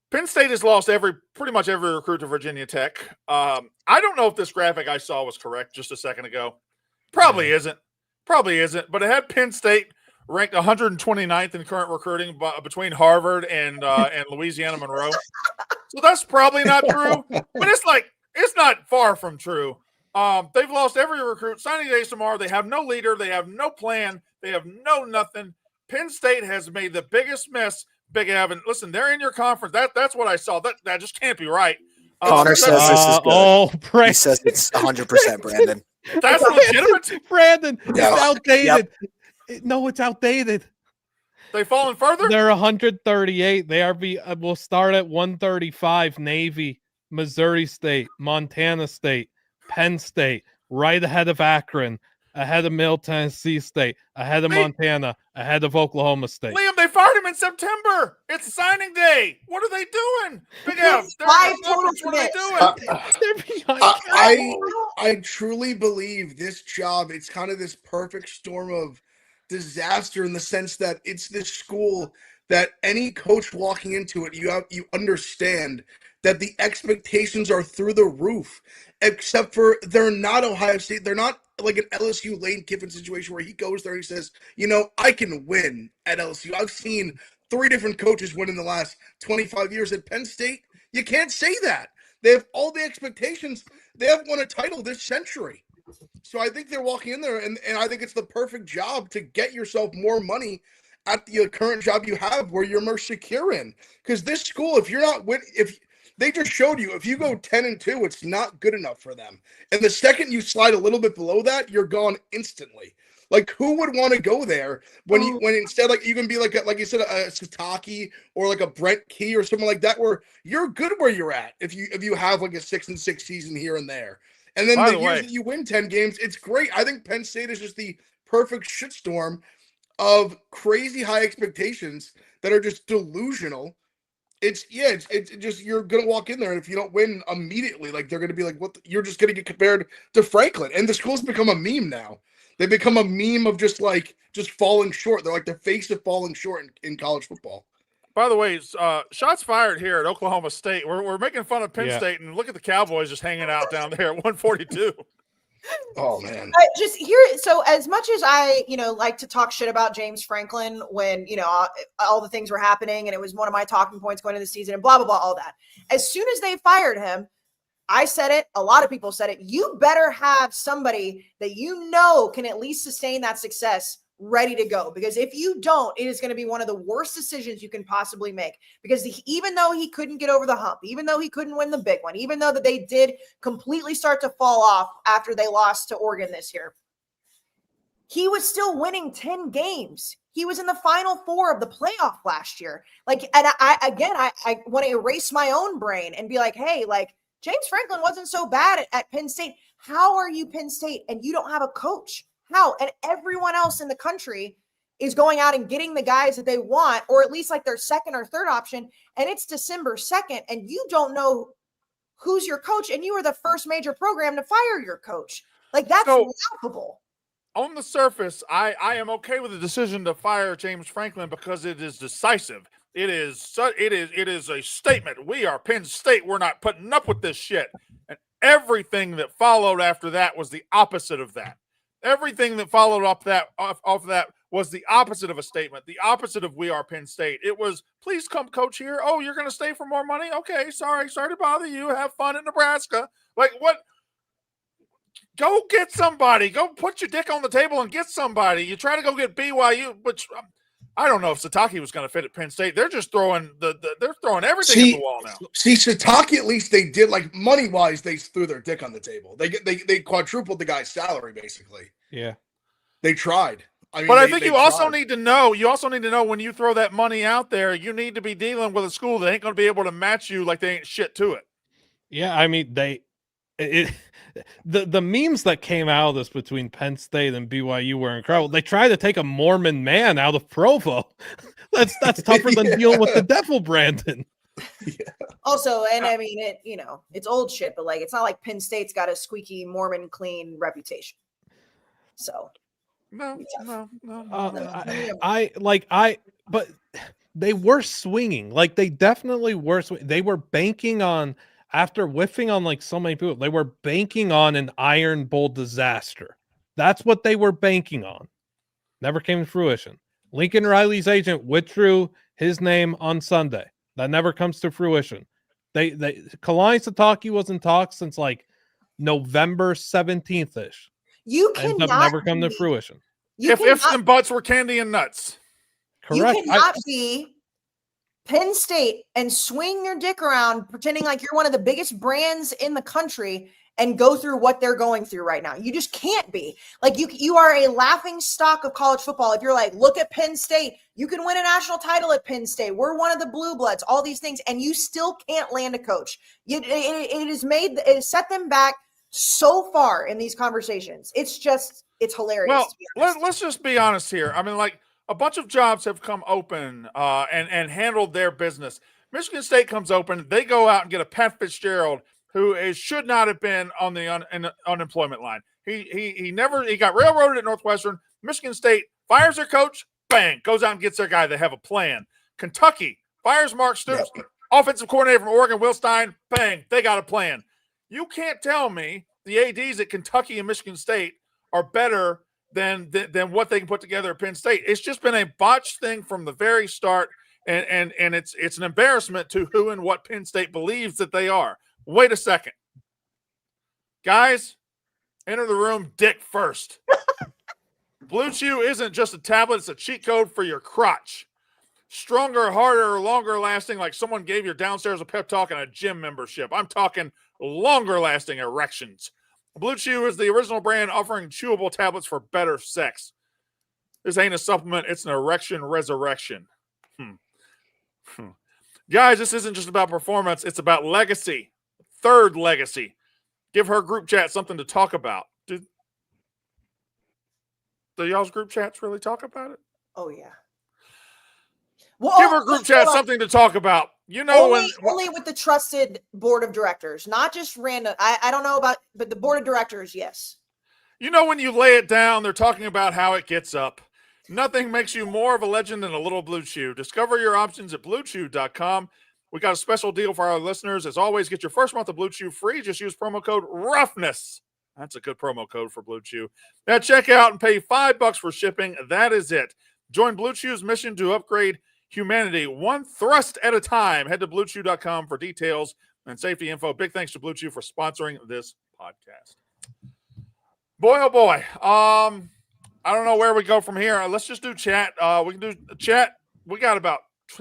Penn State has lost pretty much every recruit to Virginia Tech. I don't know if this graphic I saw was correct just a second ago. Probably isn't. But it had Penn State ranked 129th in current recruiting between Harvard and Louisiana Monroe. So that's probably not true. But it's not far from true. They've lost every recruit. Signing days tomorrow. They have no leader. They have no plan. They have no nothing. Penn State has made the biggest mess. Big Evan, listen, they're in your conference. That's what I saw. That just can't be right. Connor says this is good. Brandon. He says it's 100%, Brandon. That's legitimate. Brandon, Yeah. it's outdated. No, it's outdated. They've fallen further? They're 138. We'll start at 135. Navy, Missouri State, Montana State, Penn State, right ahead of Akron, ahead of Middle Tennessee State, ahead of Montana, ahead of Oklahoma State. Liam, they fired him in September. It's signing day. What are they doing? Big F, what are they doing? I truly believe this job, it's kind of this perfect storm of disaster in the sense that it's this school that any coach walking into it, you understand that the expectations are through the roof, except for they're not Ohio State. They're not like an LSU Lane Kiffin situation where he goes there and he says, I can win at LSU. I've seen 3 different coaches win in the last 25 years at Penn State. You can't say that. They have all the expectations. They haven't won a title this century. So I think they're walking in there, and I think it's the perfect job to get yourself more money at the current job you have where you're more secure in. Because this school, if they just showed you, if you go 10-2, it's not good enough for them. And the second you slide a little bit below that, you're gone instantly. Like, who would want to go there when instead, like, you can be like you said, a Sataki or like a Brent Key or something like that, where you're good where you're at if you have like a 6-6 season here and there. And then the years that you win 10 games, it's great. I think Penn State is just the perfect shitstorm of crazy high expectations that are just delusional. It's just, you're gonna walk in there, and if you don't win immediately, like, they're gonna be like, "What?" You're just gonna get compared to Franklin, and the school's become a meme now. They become a meme of just falling short. They're like the face of falling short in college football. By the way, shots fired here at Oklahoma State. We're making fun of Penn State, and look at the Cowboys just hanging out down there at 142. Oh man! So as much as I, like to talk shit about James Franklin when all the things were happening, and it was one of my talking points going into the season, and blah blah blah, all that. As soon as they fired him, I said it. A lot of people said it. You better have somebody that can at least sustain that success ready to go, because if you don't, it is going to be one of the worst decisions you can possibly make, because even though he couldn't get over the hump, even though he couldn't win the big one, even though that they did completely start to fall off after they lost to Oregon this year, he was still winning 10 games. He was in the Final Four of the playoff last year. And I want to erase my own brain and be like, hey, James Franklin wasn't so bad at Penn State. How are you Penn State and you don't have a coach? How? And everyone else in the country is going out and getting the guys that they want, or at least like their second or third option. And it's December 2nd, and you don't know who's your coach, and you are the first major program to fire your coach. That's laughable. On the surface, I am okay with the decision to fire James Franklin because it is decisive. It is a statement. We are Penn State. We're not putting up with this shit. And everything that followed after that was the opposite of that. Everything that followed off that was the opposite of a statement, the opposite of we are Penn State. It was, please come coach here. Oh, you're going to stay for more money? Okay, sorry to bother you. Have fun in Nebraska. What? Go get somebody. Go put your dick on the table and get somebody. You try to go get BYU, which I don't know if Sataki was going to fit at Penn State. They're just throwing they're throwing everything at the wall now. See, Sataki, at least they did, money wise, they threw their dick on the table. They quadrupled the guy's salary basically. Yeah, they tried. I think you also need to know. You also need to know when you throw that money out there, you need to be dealing with a school that ain't going to be able to match you like they ain't shit to it. Yeah, the memes that came out of this between Penn State and BYU were incredible. They tried to take a Mormon man out of Provo. That's tougher than dealing with the devil, Brandon. Yeah. Also, and it's old shit, but it's not like Penn State's got a squeaky Mormon clean reputation. So no. But they were swinging. They definitely were. They were banking on. After whiffing on so many people, they were banking on an Iron Bowl disaster. That's what they were banking on. Never came to fruition. Lincoln Riley's agent withdrew his name on Sunday. That never comes to fruition. Kalani Sitake was in talks since November 17th-ish. You cannot never come to fruition. If ifs and buts were candy and nuts. Correct. You cannot be Penn State and swing your dick around pretending like you're one of the biggest brands in the country and go through what they're going through right now. You just can't be. You are a laughing stock of college football. If you're look at Penn State, you can win a national title at Penn State. We're one of the blue bloods, all these things, and you still can't land a coach. It has set them back so far in these conversations. It's hilarious. Well, let's just be honest here. A bunch of jobs have come open and handled their business. Michigan State comes open. They go out and get a Pat Fitzgerald who should not have been on the unemployment line. He got railroaded at Northwestern. Michigan State fires their coach. Bang, goes out and gets their guy. They have a plan. Kentucky fires Mark Stoops. Yep. Offensive coordinator from Oregon, Will Stein. Bang, they got a plan. You can't tell me the ADs at Kentucky and Michigan State are better than what they can put together at Penn State. It's just been a botched thing from the very start, and it's an embarrassment to who and what Penn State believes that they are. Wait a second. Guys, enter the room dick first. Blue Chew isn't just a tablet, it's a cheat code for your crotch. Stronger, harder, longer lasting, like someone gave your downstairs a pep talk and a gym membership. I'm talking longer lasting erections. Blue Chew is the original brand offering chewable tablets for better sex. This ain't a supplement, it's an erection resurrection. Guys, this isn't just about performance, it's about legacy. Third legacy. Give her group chat something to talk about. Do y'all's group chats really talk about it? Oh, yeah. Well, give her group chat something to talk about. You know, only with the trusted board of directors, not just random. I don't know about, but the board of directors, yes. You know, when you lay it down, they're talking about how it gets up. Nothing makes you more of a legend than a little Blue Chew. Discover your options at BlueChew.com. We got a special deal for our listeners. As always, get your first month of Blue Chew free. Just use promo code ROUGHNESS. That's a good promo code for Blue Chew. Now check out and pay $5 for shipping. That is it. Join Blue Chew's mission to upgrade humanity one thrust at a time. Head to BlueChew.com for details and safety info. Big thanks to Blue Chew for sponsoring this podcast. Boy, oh boy. I don't know where we go from here. Let's just do chat. We can do chat. We got about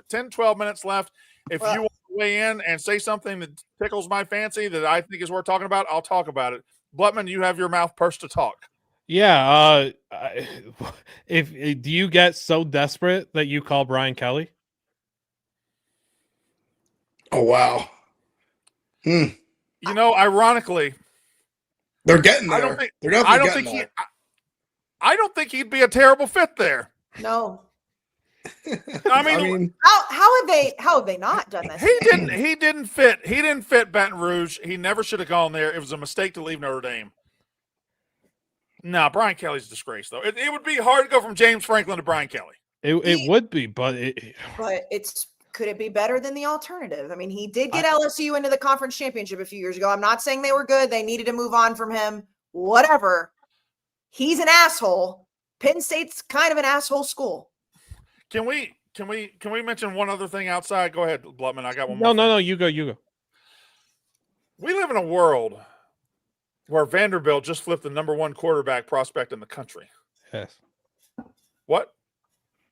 10, 12 minutes left. If you want to weigh in and say something that tickles my fancy that I think is worth talking about, I'll talk about it. Blutman, you have your mouth pursed to talk. Yeah. If do you get so desperate that you call Brian Kelly? Oh, wow. You know, ironically, they're getting there. I don't think he'd be a terrible fit there. No. I mean, how have they not done this? He didn't fit Baton Rouge. He never should have gone there. It was a mistake to leave Notre Dame. No, Brian Kelly's a disgrace, though. It would be hard to go from James Franklin to Brian Kelly. It would be, but could it be better than the alternative? I mean, he did get LSU into the conference championship a few years ago. I'm not saying they were good. They needed to move on from him. Whatever. He's an asshole. Penn State's kind of an asshole school. Can we mention one other thing outside? Go ahead, Blutman. I got one more. No. You go. We live in a world where Vanderbilt just flipped the number one quarterback prospect in the country. Yes. What?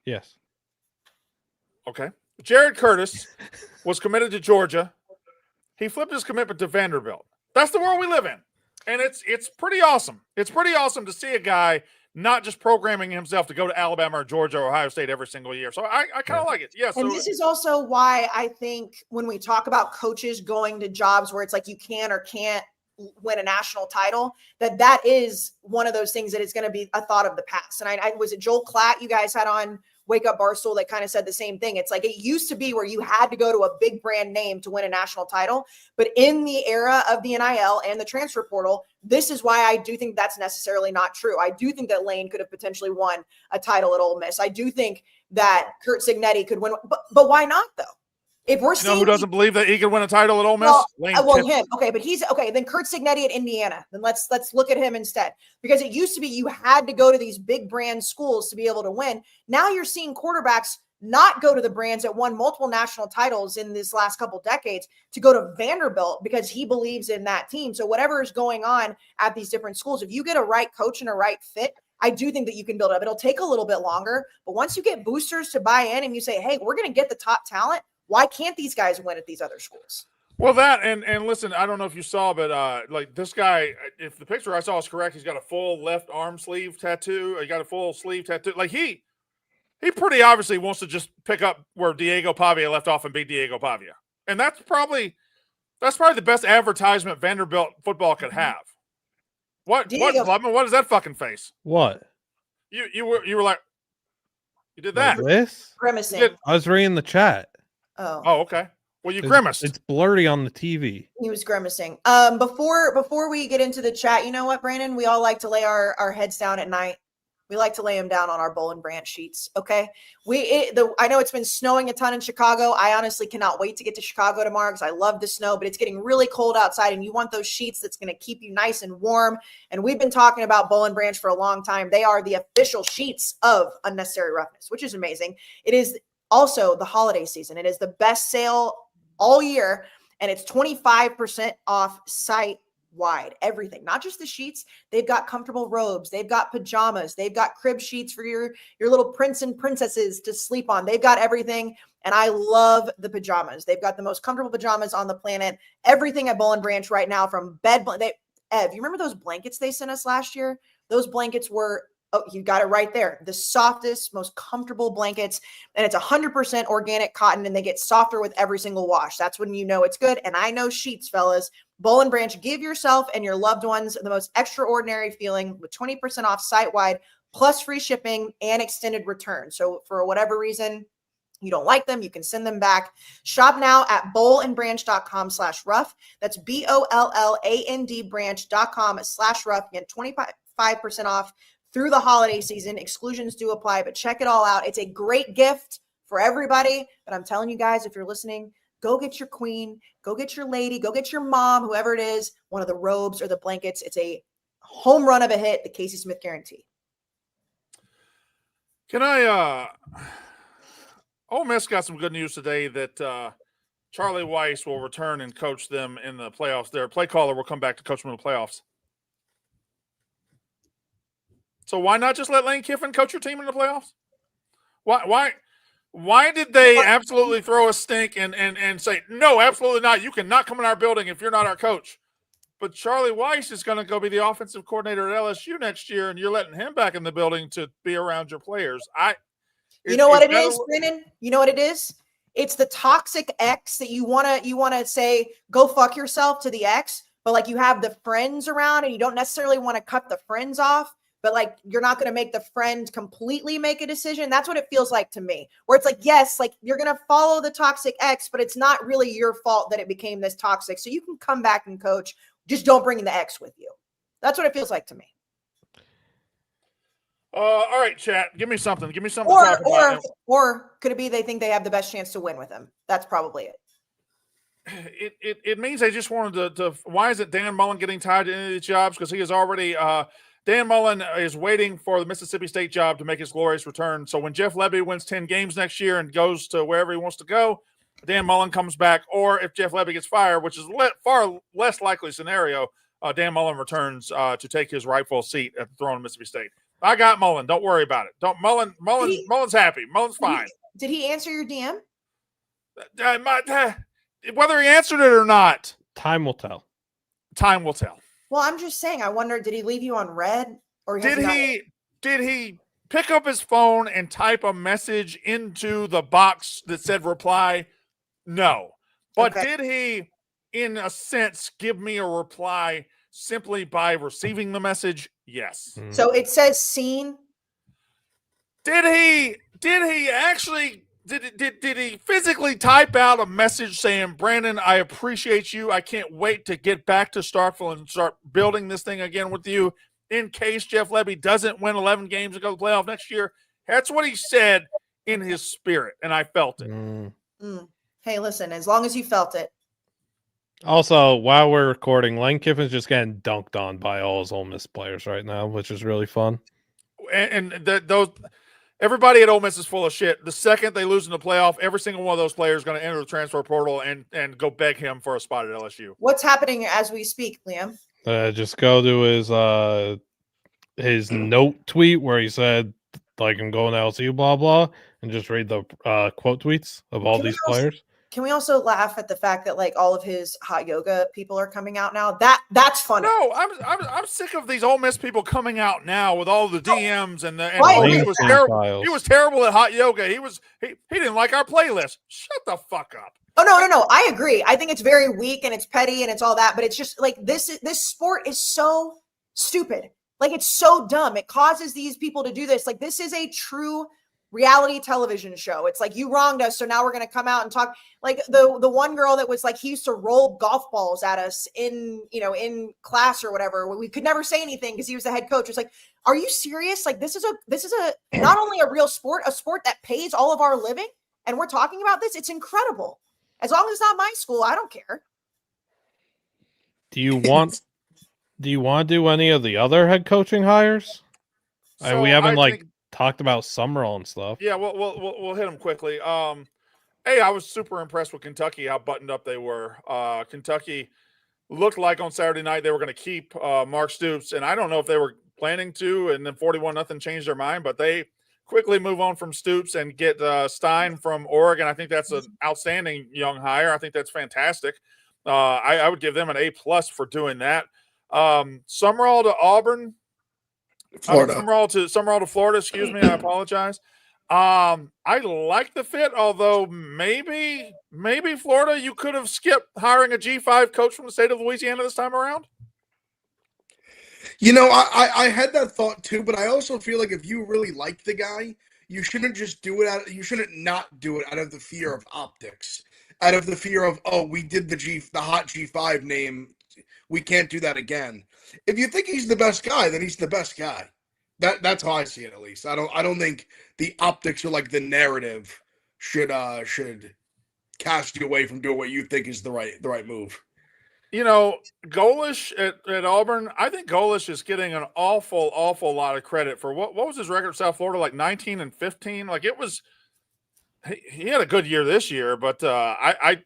Yes. Okay. Jared Curtis was committed to Georgia. He flipped his commitment to Vanderbilt. That's the world we live in. And it's pretty awesome. It's pretty awesome to see a guy not just programming himself to go to Alabama or Georgia or Ohio State every single year. So I kind of like it. Yeah. And this is also why I think when we talk about coaches going to jobs where it's like you can or can't win a national title, that is one of those things that is going to be a thought of the past. And I was it Joel Klatt you guys had on Wake Up Barstool that kind of said the same thing. It's like it used to be where you had to go to a big brand name to win a national title. But in the era of the NIL and the transfer portal, this is why I do think that's necessarily not true. I do think that Lane could have potentially won a title at Ole Miss. I do think that Curt Cignetti could win, but why not though? If we're seeing who doesn't believe that he could win a title at Ole Miss? Him. Okay, but he's okay. Then Curt Cignetti at Indiana. Then let's look at him instead. Because it used to be you had to go to these big brand schools to be able to win. Now you're seeing quarterbacks not go to the brands that won multiple national titles in this last couple decades to go to Vanderbilt because he believes in that team. So whatever is going on at these different schools, if you get a right coach and a right fit, I do think that you can build up. It'll take a little bit longer, but once you get boosters to buy in and you say, hey, we're going to get the top talent, why can't these guys win at these other schools? Well, that and listen, I don't know if you saw, but like this guy, if the picture I saw is correct, he's got a full left arm sleeve tattoo. He got a full sleeve tattoo. Like he pretty obviously wants to just pick up where Diego Pavia left off and be Diego Pavia, and that's probably the best advertisement Vanderbilt football could have. What is that fucking face? What? You were like, you did that. Like this? Grimacing. I was reading the chat. Oh, okay. Well, you grimaced. It's blurry on the TV. He was grimacing. Before we get into the chat, you know what, Brandon? We all like to lay our heads down at night. We like to lay them down on our Bowl and Branch sheets. Okay. I know it's been snowing a ton in Chicago. I honestly cannot wait to get to Chicago tomorrow because I love the snow, but it's getting really cold outside and you want those sheets that's going to keep you nice and warm. And we've been talking about Bowl and Branch for a long time. They are the official sheets of Unnecessary Roughness, which is amazing. It is also the holiday season. It is the best sale all year, and it's 25% off site-wide, everything, not just the sheets. They've got comfortable robes. They've got pajamas. They've got crib sheets for your little prince and princesses to sleep on. They've got everything, and I love the pajamas. They've got the most comfortable pajamas on the planet. Everything at Bowl and Branch right now, from bed. Ev, you remember those blankets they sent us last year? Those blankets were, oh, you got it right there. The softest, most comfortable blankets. And it's 100% organic cotton, and they get softer with every single wash. That's when you know it's good. And I know sheets, fellas. Bowl and Branch, give yourself and your loved ones the most extraordinary feeling with 20% off site-wide, plus free shipping and extended return. So for whatever reason you don't like them, you can send them back. Shop now at bowlandbranch.com/rough. That's BOLLAND branch.com/rough. Again, 25% off through the holiday season. Exclusions do apply, but check it all out. It's a great gift for everybody. But I'm telling you guys, if you're listening, go get your queen, go get your lady, go get your mom, whoever it is, one of the robes or the blankets. It's a home run of a hit, the Kayce Smith guarantee. Ole Miss got some good news today that Charlie Weis will return and coach them in the playoffs. Their play caller will come back to coach them in the playoffs. So why not just let Lane Kiffin coach your team in the playoffs? Why did they absolutely throw a stink and say, no, absolutely not. You cannot come in our building if you're not our coach. But Charlie Weis is going to go be the offensive coordinator at LSU next year, and you're letting him back in the building to be around your players. You know what it is, Brennan? You know what it is? It's the toxic ex that you wanna say, go fuck yourself to the ex, but like you have the friends around and you don't necessarily want to cut the friends off, but like you're not going to make the friend completely make a decision. That's what it feels like to me. Where it's like, yes, like you're going to follow the toxic ex, but it's not really your fault that it became this toxic. So you can come back and coach. Just don't bring the ex with you. That's what it feels like to me. All right, chat. Give me something. Give me something to talk about. Or could it be they think they have the best chance to win with him? That's probably it. It means they just wanted to. Why is it Dan Mullen getting tied to any of these jobs? Because he is already. Dan Mullen is waiting for the Mississippi State job to make his glorious return. So when Jeff Lebby wins 10 games next year and goes to wherever he wants to go, Dan Mullen comes back. Or if Jeff Lebby gets fired, which is far less likely scenario, Dan Mullen returns to take his rightful seat at the throne of Mississippi State. I got Mullen. Don't worry about it. Mullen's happy. Mullen's fine. Did he answer your DM? Whether he answered it or not, time will tell. Time will tell. Well, I'm just saying. I wonder, did he leave you on red, or did he pick up his phone and type a message into the box that said reply? No, but Did he, in a sense, give me a reply simply by receiving the message? Yes. So it says seen. Did he actually did he physically type out a message saying, Brandon, I appreciate you. I can't wait to get back to Starkville and start building this thing again with you in case Jeff Lebby doesn't win 11 games and go to the playoff next year? That's what he said in his spirit, and I felt it. Hey, listen, as long as you felt it. Also, while we're recording, Lane Kiffin's just getting dunked on by all his Ole Miss players right now, which is really fun. Everybody at Ole Miss is full of shit. The second they lose in the playoff, every single one of those players is going to enter the transfer portal and go beg him for a spot at LSU. What's happening as we speak, Liam? Just go to his note tweet where he said, like, I'm going to LSU, blah, blah, and just read the quote tweets of all these players. Can we also laugh at the fact that like all of his hot yoga people are coming out now? That's funny. No, I'm sick of these Ole Miss people coming out now with all the DMs and he was terrible. He was terrible at hot yoga. He didn't like our playlist. Shut the fuck up. Oh no. I agree. I think it's very weak and it's petty and it's all that, but it's just like this sport is so stupid. Like it's so dumb. It causes these people to do this. Like this is a true reality television show. It's like, you wronged us, so now we're going to come out and talk. Like the one girl that was like, he used to roll golf balls at us in class or whatever, we could never say anything because he was the head coach. It's like, are you serious? Like, this is a not only a real sport, a sport that pays all of our living, and we're talking about this. It's incredible. As long as it's not my school, I don't care. Do you want to do any of the other head coaching hires? So we haven't I think, talked about Summerall and stuff. Yeah, we'll hit them quickly. Hey, I was super impressed with Kentucky, how buttoned up they were. Kentucky looked like on Saturday night they were going to keep Mark Stoops, and I don't know if they were planning to, and then 41-0 changed their mind, but they quickly move on from Stoops and get Stein from Oregon. I think that's an outstanding young hire. I think that's fantastic. I would give them an A+ for doing that. Summerall to Auburn. Florida. Summerall to Florida. Excuse me. I apologize. I like the fit, although maybe Florida, you could have skipped hiring a G5 coach from the state of Louisiana this time around. I had that thought too, but I also feel like if you really like the guy, you shouldn't just do it you shouldn't not do it out of the fear of optics, out of the fear of, oh, we did the hot G5 name, we can't do that again. If you think he's the best guy, then he's the best guy. That's how I see it, at least. I don't think the optics or like the narrative should cast you away from doing what you think is the right move. Golish at Auburn, I think Golish is getting an awful lot of credit for what was his record at South Florida, like 19-15. Like, it was, he had a good year this year, but I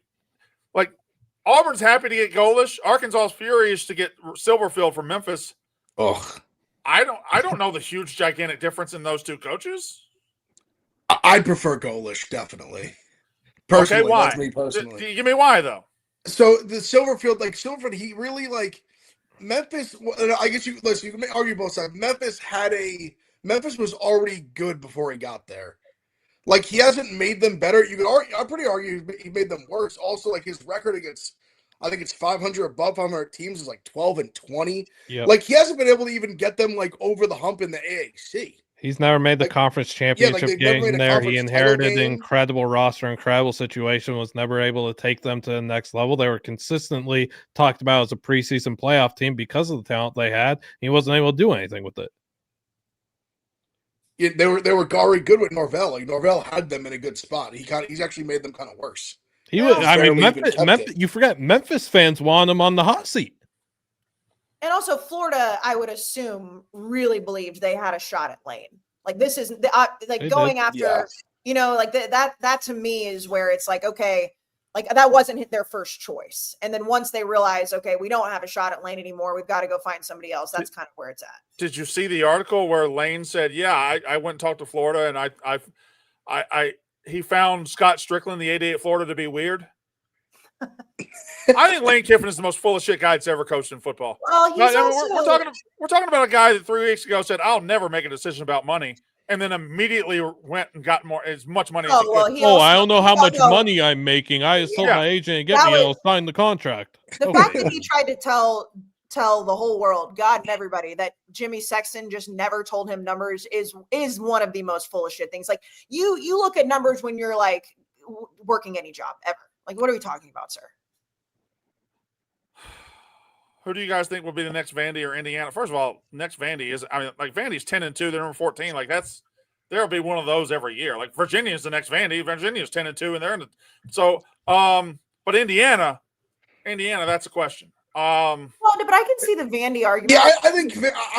like, Auburn's happy to get Golish. Arkansas is furious to get Silverfield from Memphis. Ugh. I don't know the huge gigantic difference in those two coaches. I'd prefer Golish, definitely. Personally, okay, why? That's me personally. Give me why though. So the Silverfield, he really Memphis. I guess you can argue both sides. Memphis was already good before he got there. Like, he hasn't made them better. You could argue, I'm pretty argue he made them worse. Also, like, his record against, I think it's 500 above 500 teams is like 12-20. Yep. Like, he hasn't been able to even get them like over the hump in the AAC. He's never made the conference championship game there. He inherited an incredible roster, incredible situation, was never able to take them to the next level. They were consistently talked about as a preseason playoff team because of the talent they had. He wasn't able to do anything with it. Yeah, they were very good with Norvell. Like, Norvell had them in a good spot. He's actually made them kind of worse. Memphis, you forget Memphis fans want him on the hot seat. And also, Florida, I would assume, really believed they had a shot at Lane. Like, this is going after, that to me is where it's like, okay, like, that wasn't their first choice. And then once they realize, okay, we don't have a shot at Lane anymore, we've got to go find somebody else. That's kind of where it's at. Did you see the article where Lane said, yeah, I went and talked to Florida, and he found Scott Strickland, the 88 Florida, to be weird? I think Lane Kiffin is the most full of shit guy that's ever coached in football. Well, we're talking about a guy that 3 weeks ago said, "I'll never make a decision about money," and then immediately went and got as much money as he could. I don't know how much money I'm making. I just told my agent to get me, I'll sign the contract. The fact that he tried to tell the whole world, God and everybody, that Jimmy Sexton just never told him numbers is one of the most full of shit things. Like, you look at numbers when you're like working any job ever. Like, what are we talking about, sir? Who do you guys think will be the next Vandy or Indiana? First of all, next Vandy is, Vandy's 10-2, they're number 14. Like, there'll be one of those every year. Like, Virginia is the next Vandy. Virginia's 10-2, and they're in but Indiana, that's a question. But I can see the Vandy argument. Yeah, I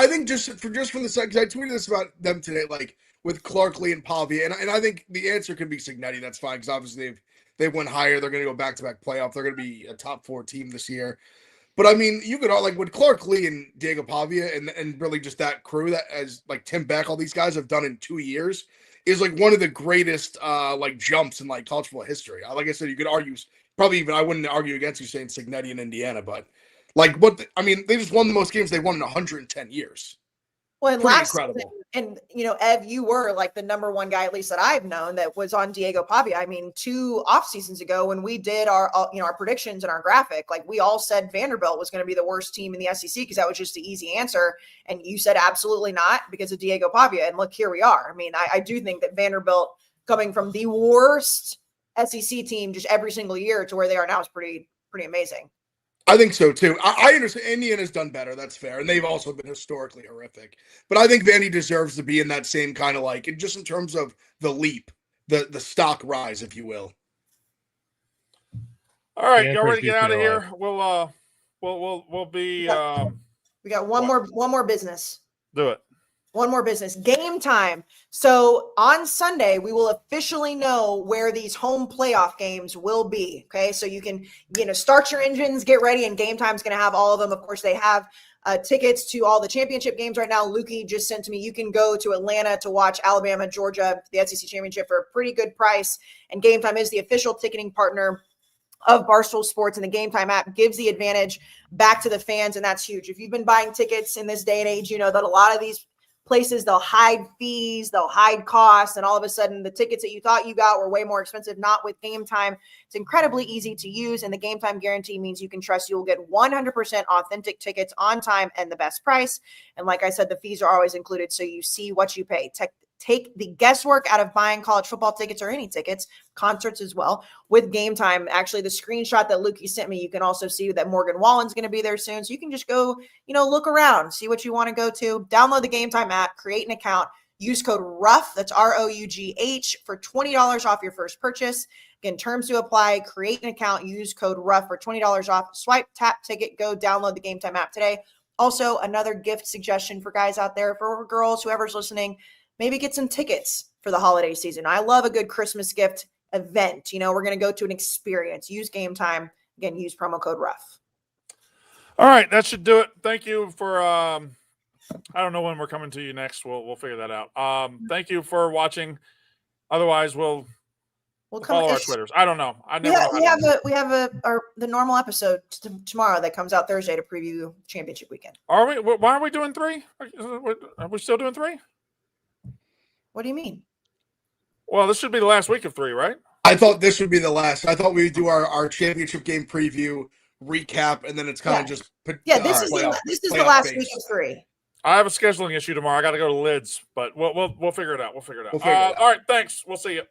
think just from the side, because I tweeted this about them today, like with Clark, Lee, and Pavia, and I think the answer could be Cignetti. That's fine, because obviously they went higher. They're going to go back-to-back playoff. They're going to be a top 4 team this year. But I mean, you could like with Clark Lee and Diego Pavia and really just that crew that, as like Tim Beck, all these guys have done in 2 years, is like one of the greatest like jumps in like college football history. Like I said, you could argue probably even I wouldn't argue against you saying Cignetti and Indiana, but like they just won the most games they won in 110 years. Well, and pretty last incredible. season, and Ev, you were like the number one guy, at least that I've known, that was on Diego Pavia. I mean, 2 off seasons ago when we did our predictions and our graphic, like we all said Vanderbilt was going to be the worst team in the SEC because that was just the easy answer, and you said absolutely not because of Diego Pavia. And look, here we are. I mean, I do think that Vanderbilt coming from the worst SEC team just every single year to where they are now is pretty amazing. I think so too. I understand Indiana's done better. That's fair. And they've also been historically horrific. But I think Vandy deserves to be in that same kind of and just in terms of the leap, the stock rise, if you will. All right, y'all ready to get out of here? We'll be we got one more business. Do it. One more business. Game time. So on Sunday, we will officially know where these home playoff games will be. Okay. So you can, start your engines, get ready, and Game Time's going to have all of them. Of course, they have tickets to all the championship games right now. Lukey just sent to me, you can go to Atlanta to watch Alabama, Georgia, the SEC championship for a pretty good price. And Game Time is the official ticketing partner of Barstool Sports, and the Game Time app gives the advantage back to the fans. And that's huge. If you've been buying tickets in this day and age, you know that a lot of these places, they'll hide fees, they'll hide costs, and all of a sudden the tickets that you thought you got were way more expensive. Not with Game Time. It's incredibly easy to use, and the Game Time guarantee means you can trust you will get 100% authentic tickets on time and the best price. And like I said, the fees are always included, so you see what you pay. Take the guesswork out of buying college football tickets or any tickets, concerts as well, with Game Time. Actually, the screenshot that Lukey sent me, you can also see that Morgan Wallen's going to be there soon. So you can just go, look around, see what you want to go to. Download the Game Time app, create an account, use code ROUGH, that's ROUGH, for $20 off your first purchase. Again, terms to apply. Create an account, use code ROUGH for $20 off. Swipe, tap, ticket, go download the Game Time app today. Also, another gift suggestion for guys out there, for girls, whoever's listening, maybe get some tickets for the holiday season. I love a good Christmas gift event. We're going to go to an experience. Use Game Time. Again, use promo code ROUGH. All right, that should do it. Thank you for I don't know when we're coming to you next. We'll figure that out. Thank you for watching. Otherwise, we'll follow our Twitters. I don't know. We have the normal episode tomorrow that comes out Thursday to preview championship weekend. Are we? Why are we doing 3? Are we still doing 3? What do you mean? Well, this should be the last week of 3, right? I thought this would be the last. I thought we would do our championship game preview, recap, and then it's kind of just this is the last week of 3. I have a scheduling issue tomorrow. I got to go to Lids, but we'll figure it out. All right, thanks. We'll see you.